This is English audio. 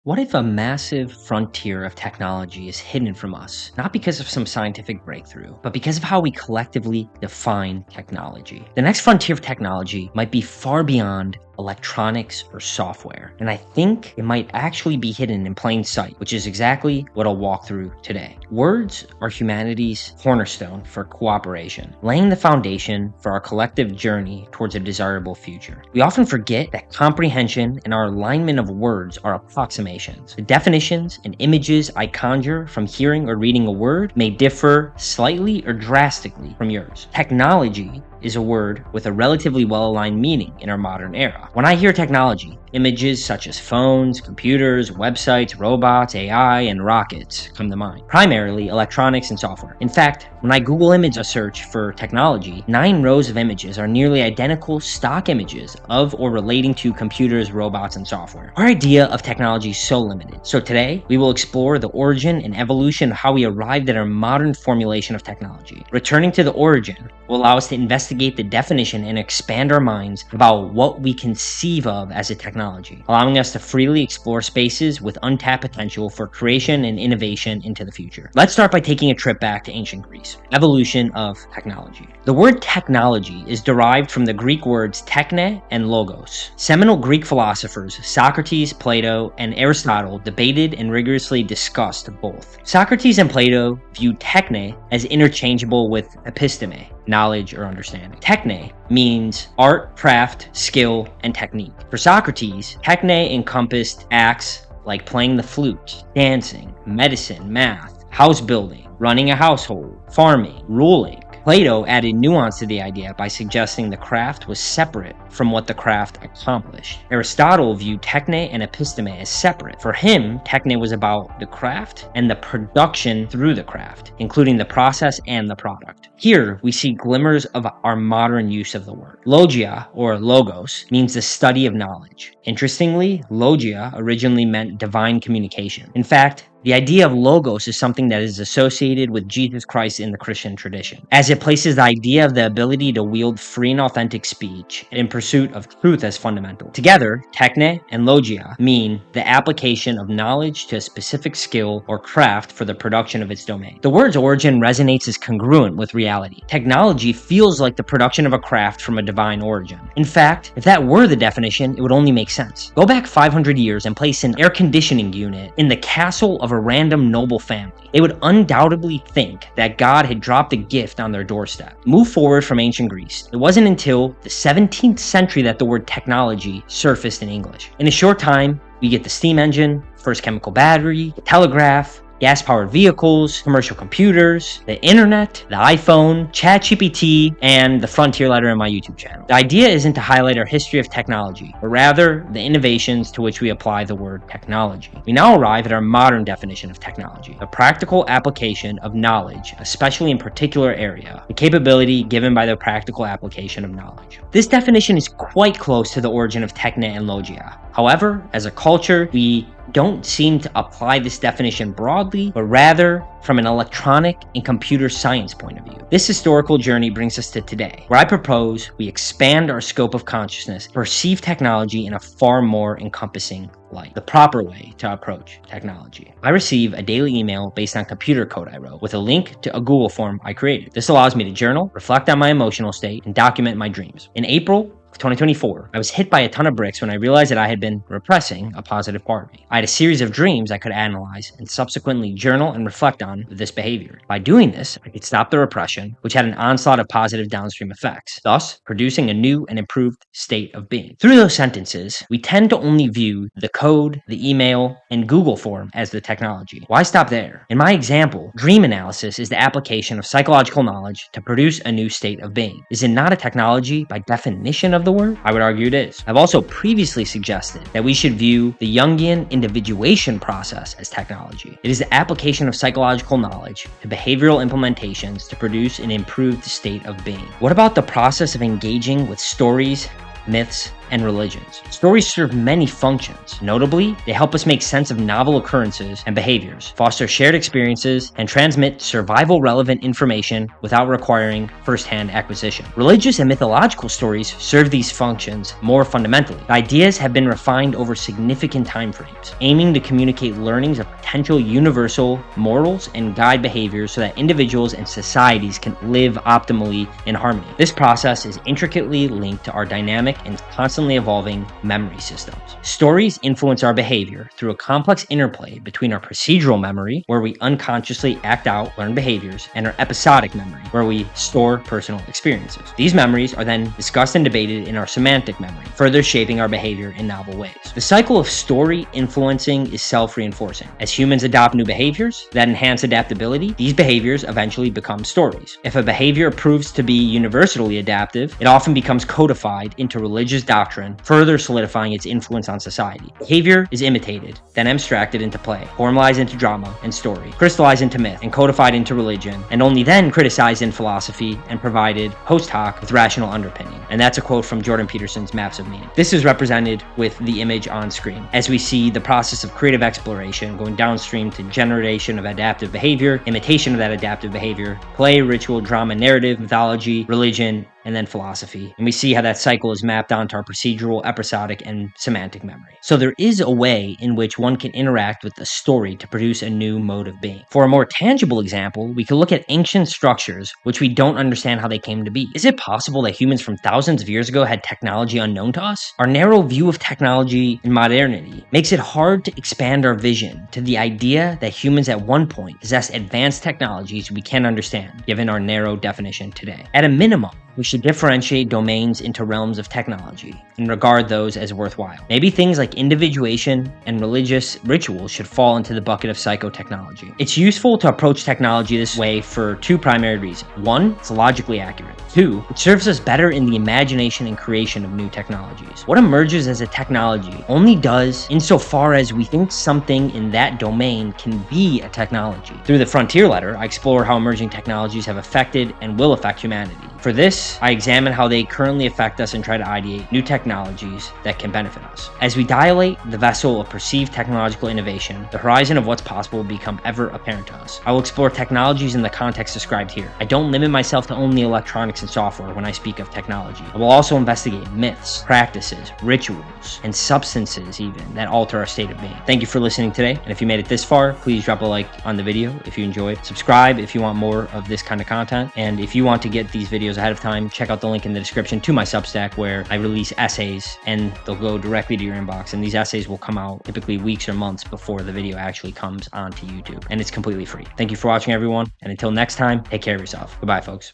What if a massive frontier of technology is hidden from us, not because of some scientific breakthrough, but because of how we collectively define technology? The next frontier of technology might be far beyond electronics or software, and I think it might actually be hidden in plain sight, which is exactly what I'll walk through today. Words are humanity's cornerstone for cooperation, laying the foundation for our collective journey towards a desirable future. We often forget that comprehension and our alignment of words are approximations. The definitions and images I conjure from hearing or reading a word may differ slightly or drastically from yours. Technology is a word with a relatively well-aligned meaning in our modern era. When I hear technology, images such as phones, computers, websites, robots, AI, and rockets come to mind. Primarily electronics and software. In fact, when I Google image search for technology, 9 rows of images are nearly identical stock images of or relating to computers, robots, and software. Our idea of technology is so limited. So today, we will explore the origin and evolution of how we arrived at our modern formulation of technology. Returning to the origin will allow us to investigate the definition and expand our minds about what we conceive of as a technology, allowing us to freely explore spaces with untapped potential for creation and innovation into the future. Let's start by taking a trip back to ancient Greece. Evolution of technology. The word technology is derived from the Greek words techne and logos. Seminal Greek philosophers Socrates, Plato, and Aristotle debated and rigorously discussed both. Socrates and Plato viewed techne as interchangeable with episteme, knowledge or understanding. Techne means art, craft, skill, and technique. For Socrates, techne encompassed acts like playing the flute, dancing, medicine, math, house building, running a household, farming, ruling. Plato added nuance to the idea by suggesting the craft was separate from what the craft accomplished. Aristotle viewed techne and episteme as separate. For him, techne was about the craft and the production through the craft, including the process and the product. Here, we see glimmers of our modern use of the word. Logia, or logos, means the study of knowledge. Interestingly, logia originally meant divine communication. In fact, the idea of logos is something that is associated with Jesus Christ in the Christian tradition, as it places the idea of the ability to wield free and authentic speech in pursuit of truth as fundamental. Together, techne and logia mean the application of knowledge to a specific skill or craft for the production of its domain. The word's origin resonates as congruent with reality. Technology feels like the production of a craft from a divine origin. In fact, if that were the definition, it would only make sense. Go back 500 years and place an air conditioning unit in the castle of a random noble family. They would undoubtedly think that God had dropped a gift on their doorstep. Move forward from ancient Greece. It wasn't until the 17th century that the word technology surfaced in English. In a short time, we get the steam engine, first chemical battery, the telegraph, gas-powered vehicles, commercial computers, the internet, the iPhone, ChatGPT, and the frontier letter in my YouTube channel. The idea isn't to highlight our history of technology, but rather the innovations to which we apply the word technology. We now arrive at our modern definition of technology, a practical application of knowledge, especially in a particular area, the capability given by the practical application of knowledge. This definition is quite close to the origin of techne and logia. However, as a culture, we don't seem to apply this definition broadly, but rather from an electronic and computer science point of view. This historical journey brings us to today, where I propose we expand our scope of consciousness, perceive technology in a far more encompassing light, the proper way to approach technology. I receive a daily email based on computer code I wrote with a link to a Google form I created. This allows me to journal, reflect on my emotional state, and document my dreams. In April 2024, I was hit by a ton of bricks when I realized that I had been repressing a positive part of me. I had a series of dreams I could analyze and subsequently journal and reflect on this behavior. By doing this, I could stop the repression, which had an onslaught of positive downstream effects, thus producing a new and improved state of being. Through those sentences, we tend to only view the code, the email, and Google form as the technology. Why stop there? In my example, dream analysis is the application of psychological knowledge to produce a new state of being. Is it not a technology by definition of the word? I would argue it is. I've also previously suggested that we should view the Jungian individuation process as technology. It is the application of psychological knowledge to behavioral implementations to produce an improved state of being. What about the process of engaging with stories, myths, and religions. Stories serve many functions. Notably, they help us make sense of novel occurrences and behaviors, foster shared experiences, and transmit survival-relevant information without requiring first-hand acquisition. Religious and mythological stories serve these functions more fundamentally. The ideas have been refined over significant time frames, aiming to communicate learnings of potential universal morals and guide behaviors so that individuals and societies can live optimally in harmony. This process is intricately linked to our dynamic and constantly evolving memory systems. Stories influence our behavior through a complex interplay between our procedural memory, where we unconsciously act out learned behaviors, and our episodic memory, where we store personal experiences. These memories are then discussed and debated in our semantic memory, further shaping our behavior in novel ways. The cycle of story influencing is self-reinforcing. As humans adopt new behaviors that enhance adaptability, these behaviors eventually become stories. If a behavior proves to be universally adaptive, it often becomes codified into religious doctrine, further solidifying its influence on society. Behavior is imitated, then abstracted into play, formalized into drama and story, crystallized into myth, and codified into religion, and only then criticized in philosophy and provided post hoc with rational underpinning. And that's a quote from Jordan Peterson's Maps of Meaning. This is represented with the image on screen, as we see the process of creative exploration going downstream to generation of adaptive behavior, imitation of that adaptive behavior, play, ritual, drama, narrative, mythology, religion, and then philosophy. And we see how that cycle is mapped onto our procedural, episodic, and semantic memory. So there is a way in which one can interact with a story to produce a new mode of being. For a more tangible example, we could look at ancient structures which we don't understand how they came to be. Is it possible that humans from thousands of years ago had technology unknown to us? Our narrow view of technology and modernity makes it hard to expand our vision to the idea that humans at one point possessed advanced technologies we can't understand, given our narrow definition today. At a minimum, we should differentiate domains into realms of technology and regard those as worthwhile. Maybe things like individuation and religious rituals should fall into the bucket of psychotechnology. It's useful to approach technology this way for two primary reasons. One, it's logically accurate. Two, it serves us better in the imagination and creation of new technologies. What emerges as a technology only does insofar as we think something in that domain can be a technology. Through the Frontier Letter, I explore how emerging technologies have affected and will affect humanity. For this, I examine how they currently affect us and try to ideate new technologies that can benefit us. As we dilate the vessel of perceived technological innovation, the horizon of what's possible will become ever apparent to us. I will explore technologies in the context described here. I don't limit myself to only electronics and software when I speak of technology. I will also investigate myths, practices, rituals, and substances even that alter our state of being. Thank you for listening today, and if you made it this far, please drop a like on the video if you enjoyed. Subscribe if you want more of this kind of content, and if you want to get these videos ahead of time, check out the link in the description to my Substack, where I release essays and they'll go directly to your inbox, and these essays will come out typically weeks or months before the video actually comes onto YouTube, and it's completely free. Thank you for watching, everyone, and until next time, take care of yourself. Goodbye, folks.